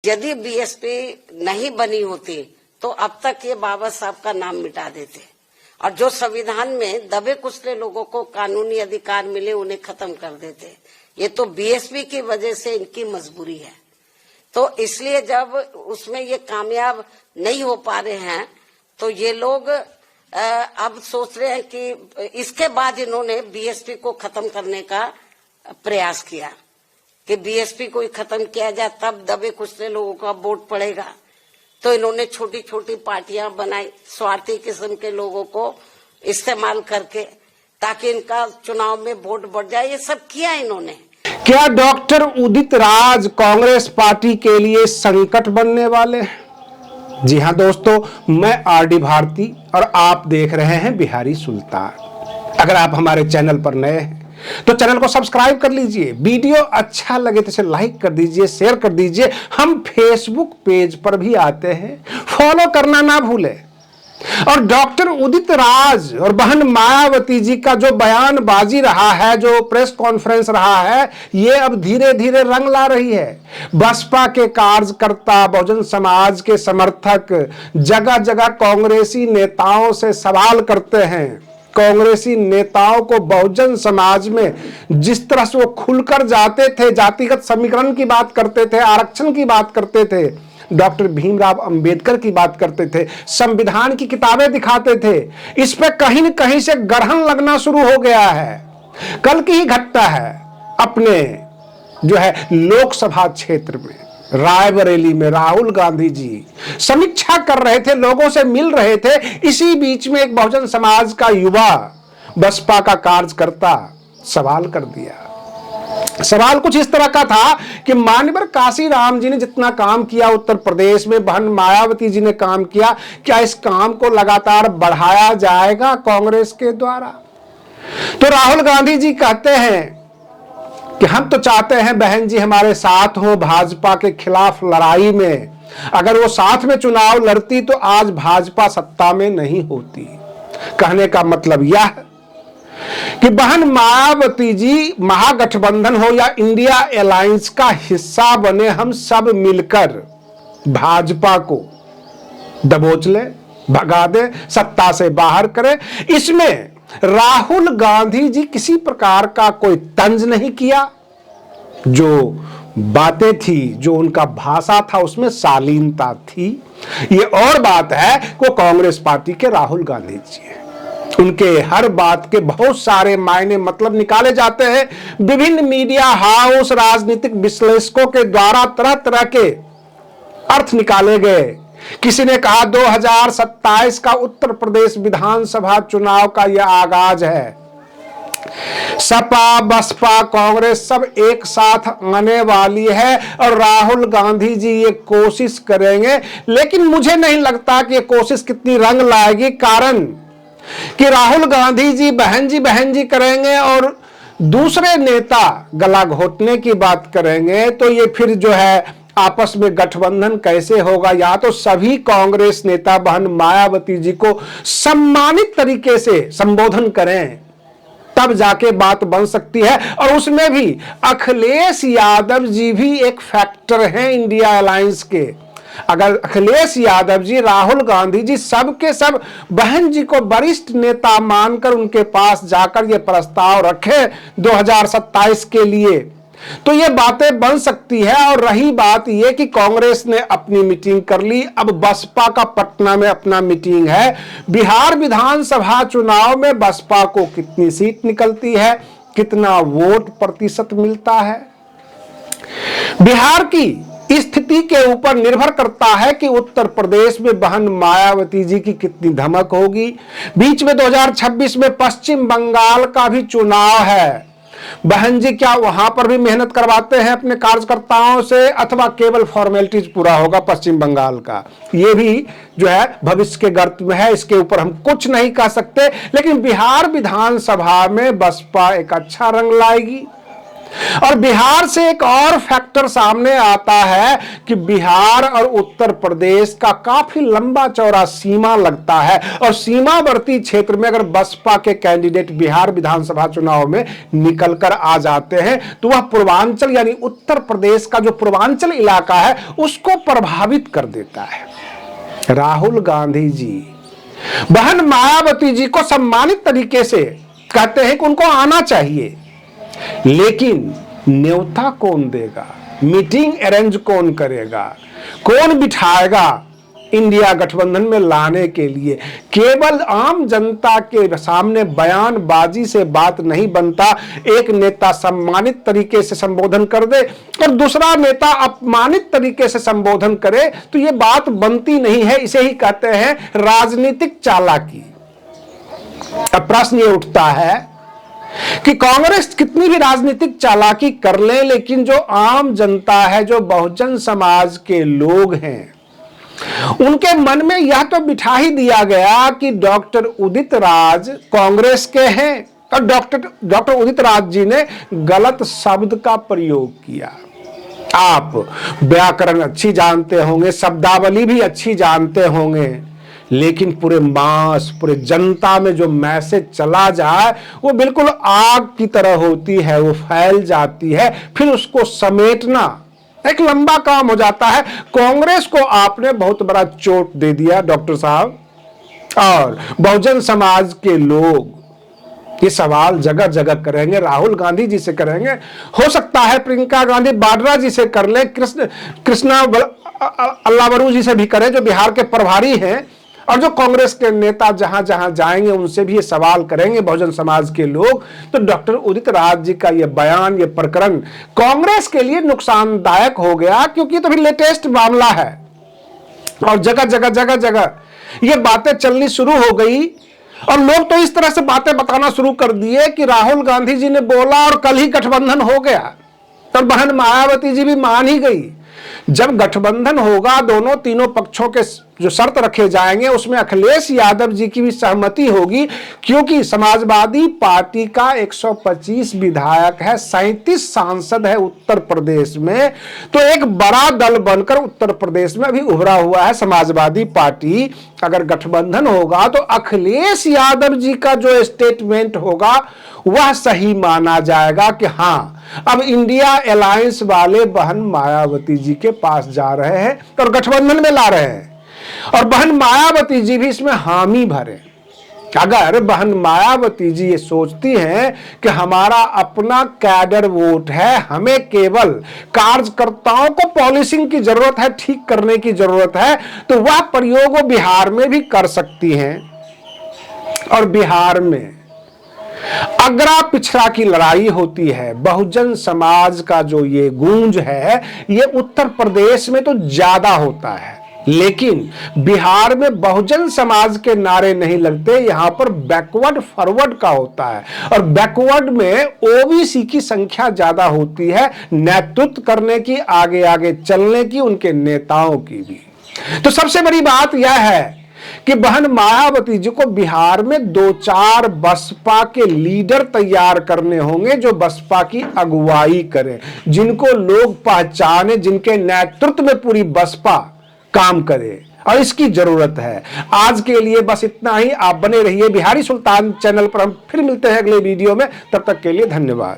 यदि बीएसपी नहीं बनी होती तो अब तक ये बाबा साहब का नाम मिटा देते और जो संविधान में दबे कुचले लोगों को कानूनी अधिकार मिले उन्हें खत्म कर देते। ये तो बीएसपी की वजह से इनकी मजबूरी है। तो इसलिए जब उसमें ये कामयाब नहीं हो पा रहे हैं तो ये लोग अब सोच रहे हैं कि इसके बाद इन्होंने बीएसपी को खत्म करने का प्रयास किया कि बीएसपी को ही खत्म किया जाए, तब दबे कुचले लोगों का वोट पड़ेगा। तो इन्होंने छोटी छोटी पार्टियां बनाई स्वार्थी किस्म के लोगों को इस्तेमाल करके, ताकि इनका चुनाव में वोट बढ़ जाए। ये सब किया इन्होंने। क्या डॉक्टर उदित राज कांग्रेस पार्टी के लिए संकट बनने वाले हैं? जी हां दोस्तों, मैं आरडी भारती और आप देख रहे हैं बिहारी सुल्तान। अगर आप हमारे चैनल पर नए हैं तो चैनल को सब्सक्राइब कर लीजिए, वीडियो अच्छा लगे तो इसे लाइक कर दीजिए, शेयर कर दीजिए। हम फेसबुक पेज पर भी आते हैं, फॉलो करना ना भूलें। और डॉक्टर उदित राज और बहन मायावती जी का जो बयानबाजी रहा है, जो प्रेस कॉन्फ्रेंस रहा है, ये अब धीरे धीरे रंग ला रही है। बसपा के कार्यकर्ता, बहुजन समाज के समर्थक जगह जगह कांग्रेसी नेताओं से सवाल करते हैं। कांग्रेसी नेताओं को बहुजन समाज में जिस तरह से वो खुलकर जाते थे, जातिगत समीकरण की बात करते थे, आरक्षण की बात करते थे, डॉक्टर भीमराव अंबेडकर की बात करते थे, संविधान की किताबें दिखाते थे, इस पे कहीं न कहीं से ग्रहण लगना शुरू हो गया है। कल की ही घटना है, अपने जो है लोकसभा क्षेत्र में रायबरेली में राहुल गांधी जी समीक्षा कर रहे थे, लोगों से मिल रहे थे। इसी बीच में एक बहुजन समाज का युवा, बसपा का कार्यकर्ता सवाल कर दिया। सवाल कुछ इस तरह का था कि माननीय काशीराम जी ने जितना काम किया उत्तर प्रदेश में, बहन मायावती जी ने काम किया, क्या इस काम को लगातार बढ़ाया जाएगा कांग्रेस के द्वारा? तो राहुल गांधी जी कहते हैं कि हम तो चाहते हैं बहन जी हमारे साथ हो भाजपा के खिलाफ लड़ाई में। अगर वो साथ में चुनाव लड़ती तो आज भाजपा सत्ता में नहीं होती। कहने का मतलब यह कि बहन मायावती जी महागठबंधन हो या इंडिया अलायंस का हिस्सा बने, हम सब मिलकर भाजपा को दबोच ले, भगा दे, सत्ता से बाहर करें। इसमें राहुल गांधी जी किसी प्रकार का कोई तंज नहीं किया। जो बातें थी, जो उनका भाषा था, उसमें शालीनता थी। ये और बात है वो कांग्रेस पार्टी के राहुल गांधी जी हैं। उनके हर बात के बहुत सारे मायने मतलब निकाले जाते हैं। विभिन्न मीडिया हाउस, राजनीतिक विश्लेषकों के द्वारा तरह तरह के अर्थ निकाले गए। किसी ने कहा 2027 का उत्तर प्रदेश विधानसभा चुनाव का यह आगाज है। सपा, बसपा, कांग्रेस सब एक साथ आने वाली है और राहुल गांधी जी ये कोशिश करेंगे, लेकिन मुझे नहीं लगता कि ये कोशिश कितनी रंग लाएगी। कारण कि राहुल गांधी जी बहन जी करेंगे और दूसरे नेता गला घोटने की बात करेंगे, तो ये फिर जो है आपस में गठबंधन कैसे होगा? या तो सभी कांग्रेस नेता बहन मायावती जी को सम्मानित तरीके से संबोधन करें, तब जाके बात बन सकती है। और उसमें भी अखिलेश यादव जी भी एक फैक्टर हैं इंडिया अलायंस के। अगर अखिलेश यादव जी, राहुल गांधी जी सब के सब बहन जी को वरिष्ठ नेता मानकर उनके पास जाकर ये प्रस्ताव रखे 2027 के लिए, तो ये बातें बन सकती है। और रही बात ये कि कांग्रेस ने अपनी मीटिंग कर ली, अब बसपा का पटना में अपना मीटिंग है। बिहार विधानसभा चुनाव में बसपा को कितनी सीट निकलती है, कितना वोट प्रतिशत मिलता है, बिहार की स्थिति के ऊपर निर्भर करता है कि उत्तर प्रदेश में बहन मायावती जी की कितनी धमक होगी। बीच में 2026 में पश्चिम बंगाल का भी चुनाव है। बहन जी क्या वहां पर भी मेहनत करवाते हैं अपने कार्यकर्ताओं से, अथवा केवल फॉर्मेलिटीज पूरा होगा पश्चिम बंगाल का? ये भी जो है भविष्य के गर्त में है, इसके ऊपर हम कुछ नहीं कह सकते। लेकिन बिहार विधानसभा में बसपा एक अच्छा रंग लाएगी। और बिहार से एक और फैक्टर सामने आता है कि बिहार और उत्तर प्रदेश का काफी लंबा चौड़ा सीमा लगता है, और सीमावर्ती क्षेत्र में अगर बसपा के कैंडिडेट बिहार विधानसभा चुनाव में निकलकर आ जाते हैं तो वह पूर्वांचल यानी उत्तर प्रदेश का जो पूर्वांचल इलाका है उसको प्रभावित कर देता है। राहुल गांधी जी बहन मायावती जी को सम्मानित तरीके से कहते हैं कि उनको आना चाहिए, लेकिन न्योता कौन देगा, मीटिंग अरेंज कौन करेगा, कौन बिठाएगा इंडिया गठबंधन में लाने के लिए? केवल आम जनता के सामने बयानबाजी से बात नहीं बनता। एक नेता सम्मानित तरीके से संबोधन कर दे और दूसरा नेता अपमानित तरीके से संबोधन करे तो ये बात बनती नहीं है। इसे ही कहते हैं राजनीतिक चालाकी। अब प्रश्न ये उठता है कि कांग्रेस कितनी भी राजनीतिक चालाकी कर ले, लेकिन जो आम जनता है, जो बहुजन समाज के लोग हैं, उनके मन में यह तो बिठा ही दिया गया कि डॉक्टर उदित राज कांग्रेस के हैं, और डॉक्टर उदित राज जी ने गलत शब्द का प्रयोग किया। आप व्याकरण अच्छी जानते होंगे, शब्दावली भी अच्छी जानते होंगे, लेकिन पूरे जनता में जो मैसेज चला जाए वो बिल्कुल आग की तरह होती है, वो फैल जाती है, फिर उसको समेटना एक लंबा काम हो जाता है। कांग्रेस को आपने बहुत बड़ा चोट दे दिया डॉक्टर साहब, और बहुजन समाज के लोग ये सवाल जगह जगह करेंगे, राहुल गांधी जी से करेंगे, हो सकता है प्रियंका गांधी वाड्रा जी से कर ले, कृष्णा अल्लावरू जी से भी करें जो बिहार के प्रभारी हैं, और जो कांग्रेस के नेता जहां जहां जाएंगे उनसे भी ये सवाल करेंगे बहुजन समाज के लोग। तो डॉक्टर उदित राज जी का ये बयान, ये प्रकरण कांग्रेस के लिए नुकसानदायक हो गया, क्योंकि तो भी लेटेस्ट मामला है और जगह जगह ये बातें चलनी शुरू हो गई, और लोग तो इस तरह से बातें बताना शुरू कर दिए कि राहुल गांधी जी ने बोला और कल ही गठबंधन हो गया, और बहन मायावती जी भी मान ही गई। जब गठबंधन होगा, दोनों तीनों पक्षों के जो शर्त रखे जाएंगे उसमें अखिलेश यादव जी की भी सहमति होगी, क्योंकि समाजवादी पार्टी का 125 विधायक है, 37 सांसद है उत्तर प्रदेश में, तो एक बड़ा दल बनकर उत्तर प्रदेश में अभी उभरा हुआ है समाजवादी पार्टी। अगर गठबंधन होगा तो अखिलेश यादव जी का जो स्टेटमेंट होगा वह सही माना जाएगा कि हाँ, अब इंडिया अलायंस वाले बहन मायावती जी के पास जा रहे हैं और गठबंधन में ला रहे हैं, और बहन मायावती जी भी इसमें हामी भरे। अगर बहन मायावती जी ये सोचती हैं कि हमारा अपना कैडर वोट है, हमें केवल कार्यकर्ताओं को पॉलिसिंग की जरूरत है, ठीक करने की जरूरत है, तो वह प्रयोग वो बिहार में भी कर सकती हैं। और बिहार में अगरा पिछड़ा की लड़ाई होती है, बहुजन समाज का जो ये गूंज है ये उत्तर प्रदेश में तो ज्यादा होता है, लेकिन बिहार में बहुजन समाज के नारे नहीं लगते, यहां पर बैकवर्ड फॉरवर्ड का होता है, और बैकवर्ड में ओबीसी की संख्या ज्यादा होती है, नेतृत्व करने की, आगे आगे चलने की, उनके नेताओं की भी। तो सबसे बड़ी बात यह है कि बहन मायावती जी को बिहार में 2-4 बसपा के लीडर तैयार करने होंगे जो बसपा की अगुवाई करें, जिनको लोग पहचाने, जिनके नेतृत्व में पूरी बसपा काम करे, और इसकी जरूरत है। आज के लिए बस इतना ही। आप बने रहिए बिहारी सुल्तान चैनल पर, हम फिर मिलते हैं अगले वीडियो में, तब तक के लिए धन्यवाद।